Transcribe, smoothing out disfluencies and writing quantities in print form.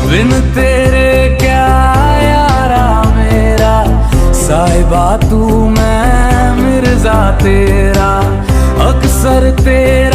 बिन तेरे क्या यारा मेरा, साहिबा तू मैं मिर्जा तेरा, अक्सर तेरे